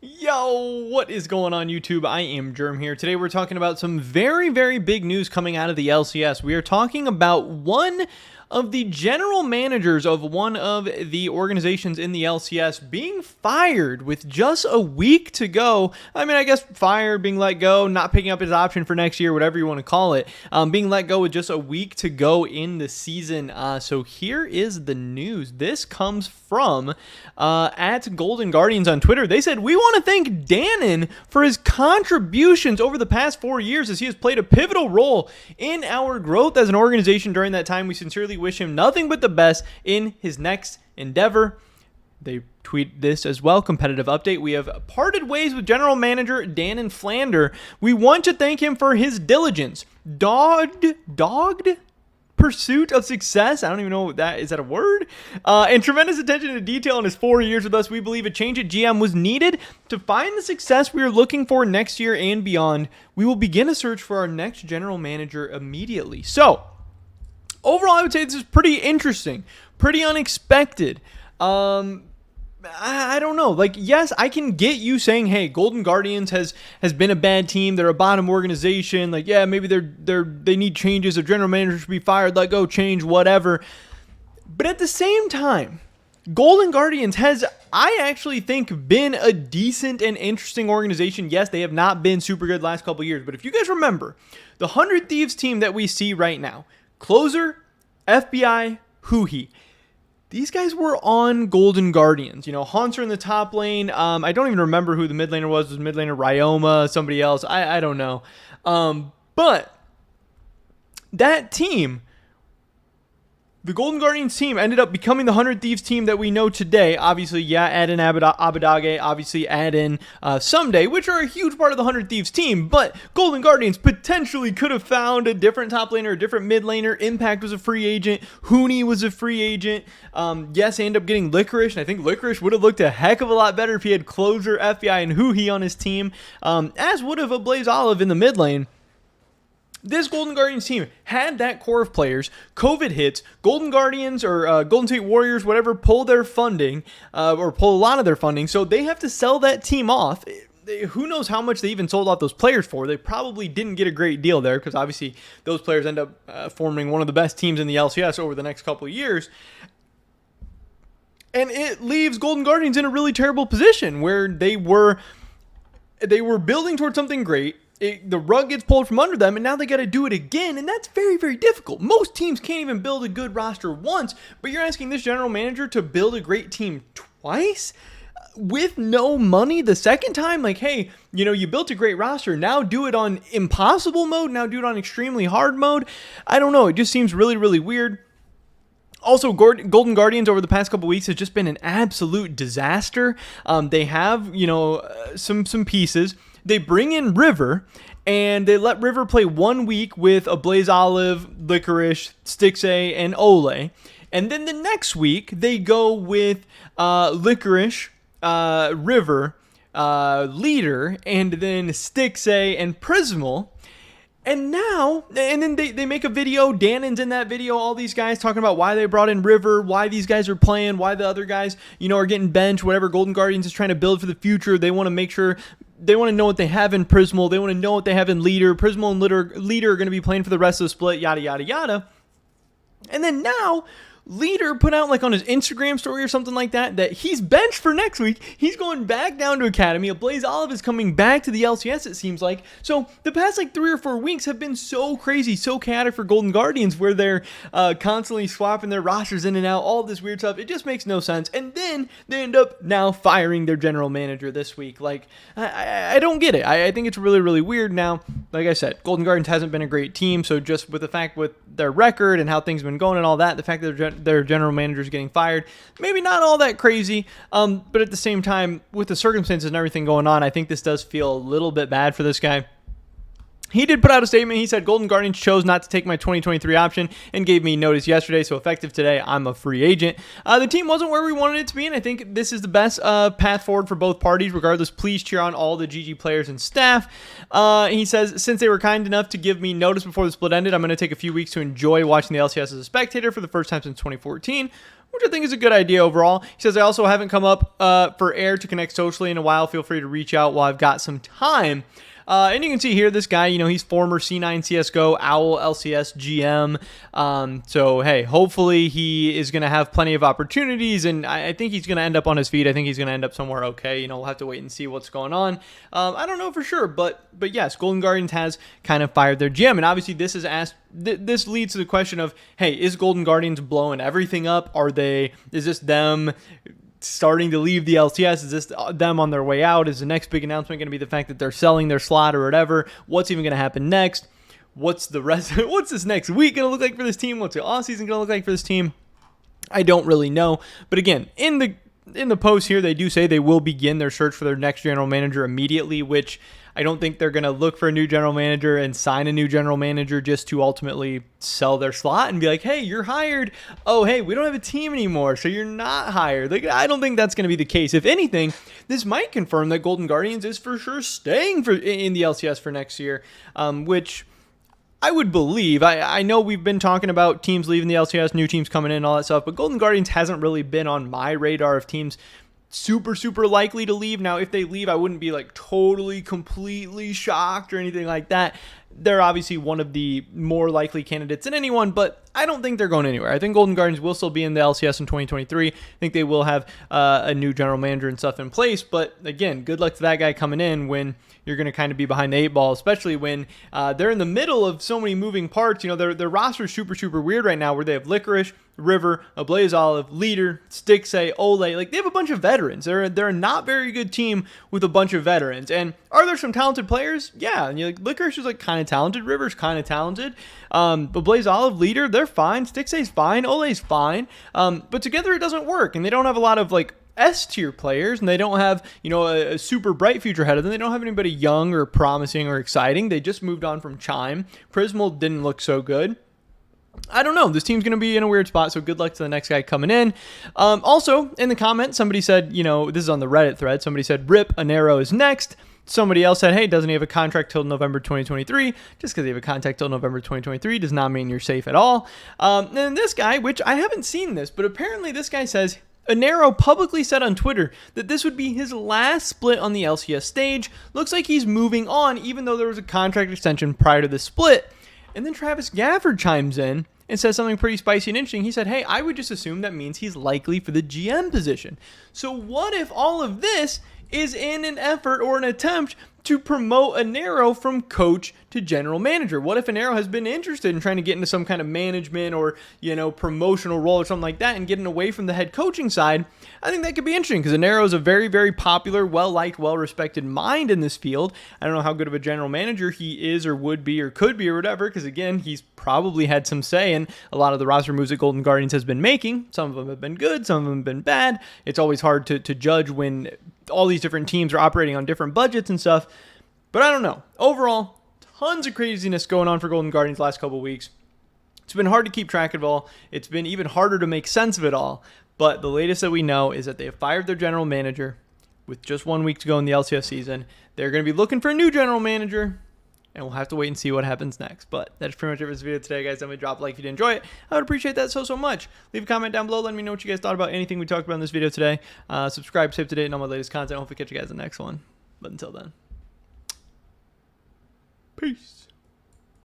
Yo, what is going on YouTube? I am Germ here. Today we're talking about some very, very big news coming out of the LCS. We are talking about one of the general managers of one of the organizations in the LCS being fired with just a week to go. I mean, I guess fired, being let go, not picking up his option for next year, whatever you want to call it, being let go with just a week to go in the season. So here is the news. This comes from at Golden Guardians on Twitter. They said, "We want to thank Danon for his contributions over the past 4 years as he has played a pivotal role in our growth as an organization during that time. We sincerely wish him nothing but the best in his next endeavor." They tweet this as well. Competitive update. "We have parted ways with general manager Danon Flander. We want to thank him for his diligence, dogged pursuit of success." I don't even know what that is. That a word? And tremendous attention to detail in his 4 years with us. We believe a change at GM was needed to find the success we are looking for next year and beyond. We will begin a search for our next general manager immediately. So overall, I would say this is pretty interesting, pretty unexpected. I don't know. Like, yes, I can get you saying, "Hey, Golden Guardians has been a bad team. They're a bottom organization. Like, yeah, maybe they need changes. Their general manager should be fired. Let go, change, whatever." But at the same time, Golden Guardians has, I actually think, been a decent and interesting organization. Yes, they have not been super good the last couple of years, but if you guys remember, the 100 Thieves team that we see right now, Closer, FBI, Huhi, these guys were on Golden Guardians. You know, Haunter in the top lane. I don't even remember who the mid laner was. It was mid laner Ryoma, somebody else. I don't know. But that team, the Golden Guardians team, ended up becoming the 100 Thieves team that we know today. Obviously, yeah, add in Abadage, obviously add in Someday, which are a huge part of the 100 Thieves team. But Golden Guardians potentially could have found a different top laner, a different mid laner. Impact was a free agent. Huni was a free agent. Yes, they ended up getting Licorice, and I think Licorice would have looked a heck of a lot better if he had Closer, FBI, and Huhi on his team, as would have a Blaze Olive in the mid lane. This Golden Guardians team had that core of players. COVID hits. Golden Guardians or Golden State Warriors, whatever, pull their funding or pull a lot of their funding. So they have to sell that team off. Who knows how much they even sold off those players for? They probably didn't get a great deal there because obviously those players end up forming one of the best teams in the LCS over the next couple of years. And it leaves Golden Guardians in a really terrible position where they were building towards something great. The rug gets pulled from under them, and now they got to do it again, and that's very, very difficult. Most teams can't even build a good roster once, but you're asking this general manager to build a great team twice with no money the second time? Like, hey, you know, you built a great roster, now do it on impossible mode, now do it on extremely hard mode. I don't know, it just seems really, really weird. Also, Golden Guardians over the past couple weeks has just been an absolute disaster. They have, you know, some pieces. They bring in River, and they let River play 1 week with a Blaze Olive, Licorice, Stixay, and Ole. And then the next week, they go with Licorice, River, Leader, and then Stixay and Prismal. And then they make a video. Danon's in that video. All these guys talking about why they brought in River, why these guys are playing, why the other guys, you know, are getting benched. Whatever Golden Guardians is trying to build for the future, they want to make sure. They want to know what they have in Prismal. They want to know what they have in Leader. Prismal and Leader are going to be playing for the rest of the split. Yada yada yada. And then now, Leader put out like on his Instagram story or something like that he's benched for next week. He's going back down to Academy. A Blaze Olive is coming back to the LCS, it seems like. So the past like 3 or 4 weeks have been so crazy, so chaotic for Golden Guardians, where they're constantly swapping their rosters in and out, all this weird stuff. It just makes no sense. And then they end up now firing their general manager this week. Like, I don't get it. I think it's really, really weird. Now, like I said, Golden Guardians hasn't been a great team. So just with the fact with their record and how things have been going and all that, the fact that their general manager is getting fired, maybe not all that crazy, but at the same time, with the circumstances and everything going on, I think this does feel a little bit bad for this guy. He did put out a statement. He said, "Golden Guardians chose not to take my 2023 option and gave me notice yesterday, so effective today, I'm a free agent." The team wasn't where we wanted it to be, and I think this is the best path forward for both parties. Regardless, please cheer on all the GG players and staff. He says, "Since they were kind enough to give me notice before the split ended, I'm going to take a few weeks to enjoy watching the LCS as a spectator for the first time since 2014. which I think is a good idea overall. He says, I also haven't come up for air to connect socially in a while. Feel free to reach out while I've got some time. And you can see here, this guy, he's former C9 CSGO, OWL LCS GM. So, hey, hopefully he is going to have plenty of opportunities, and I think he's going to end up on his feet. I think he's going to end up somewhere okay. We'll have to wait and see what's going on. I don't know for sure, but yes, Golden Guardians has kind of fired their GM, and obviously this this leads to the question of, hey, is Golden Guardians blowing everything up? Is this them starting to leave the LCS? Is this them on their way out? Is the next big announcement going to be the fact that they're selling their slot or whatever? What's even going to happen next? What's this next week going to look like for this team? What's the offseason going to look like for this team? I don't really know. But again, in the post here, they do say they will begin their search for their next general manager immediately, which I don't think they're going to look for a new general manager and sign a new general manager just to ultimately sell their slot and be like, hey, you're hired. Oh, hey, we don't have a team anymore, so you're not hired. I don't think that's going to be the case. If anything, this might confirm that Golden Guardians is for sure staying in the LCS for next year, which I would believe. I know we've been talking about teams leaving the LCS, new teams coming in, all that stuff, but Golden Guardians hasn't really been on my radar of teams super likely to leave. Now, if they leave, I wouldn't be totally, completely shocked or anything like that. They're obviously one of the more likely candidates than anyone, but I don't think they're going anywhere. I think Golden Guardians will still be in the LCS in 2023. I think they will have a new general manager and stuff in place, but again, good luck to that guy coming in when you're going to kind of be behind the 8 ball, especially when they're in the middle of so many moving parts. Their roster is super weird right now, where they have Licorice, River, Ablaze Olive, Leader, Stixay, Ole. They have a bunch of veterans. They're a not very good team with a bunch of veterans. And are there some talented players? Yeah. And Licorice is kind of talented. River's kind of talented. Ablaze Olive, Leader, they're fine. Stixay's fine. Ole's fine. But together it doesn't work. And they don't have a lot of S tier players, and they don't have a super bright future ahead of them. They don't have anybody young or promising or exciting. They just moved on from Chime. Prismal didn't look so good. I don't know. This team's going to be in a weird spot, so good luck to the next guy coming in. Also, in the comments, somebody said, this is on the Reddit thread, somebody said, RIP, Inero is next. Somebody else said, hey, doesn't he have a contract till November 2023? Just because you have a contract till November 2023 does not mean you're safe at all. And this guy, which I haven't seen this, but apparently this guy says, Inero publicly said on Twitter that this would be his last split on the LCS stage. Looks like he's moving on, even though there was a contract extension prior to the split. And then Travis Gafford chimes in and says something pretty spicy and interesting. He said, hey, I would just assume that means he's likely for the GM position. So what if all of this is in an effort or an attempt to promote Inero from coach to general manager? What if Inero has been interested in trying to get into some kind of management or, promotional role or something like that and getting away from the head coaching side? I think that could be interesting because Inero is a very popular, well-liked, well-respected mind in this field. I don't know how good of a general manager he is or would be or could be or whatever, because again, he's probably had some say in a lot of the roster moves that Golden Guardians has been making. Some of them have been good, some of them have been bad. It's always hard to judge when all these different teams are operating on different budgets and stuff. But I don't know. Overall, tons of craziness going on for Golden Guardians the last couple of weeks. It's been hard to keep track of it all. It's been even harder to make sense of it all. But the latest that we know is that they have fired their general manager with just 1 week to go in the LCS season. They're going to be looking for a new general manager, and we'll have to wait and see what happens next. But that's pretty much it for this video today, guys. Definitely drop a like if you did enjoy it. I would appreciate that so much. Leave a comment down below. Let me know what you guys thought about anything we talked about in this video today. Subscribe, stay up to date on all my latest content. Hopefully catch you guys in the next one. But until then, peace.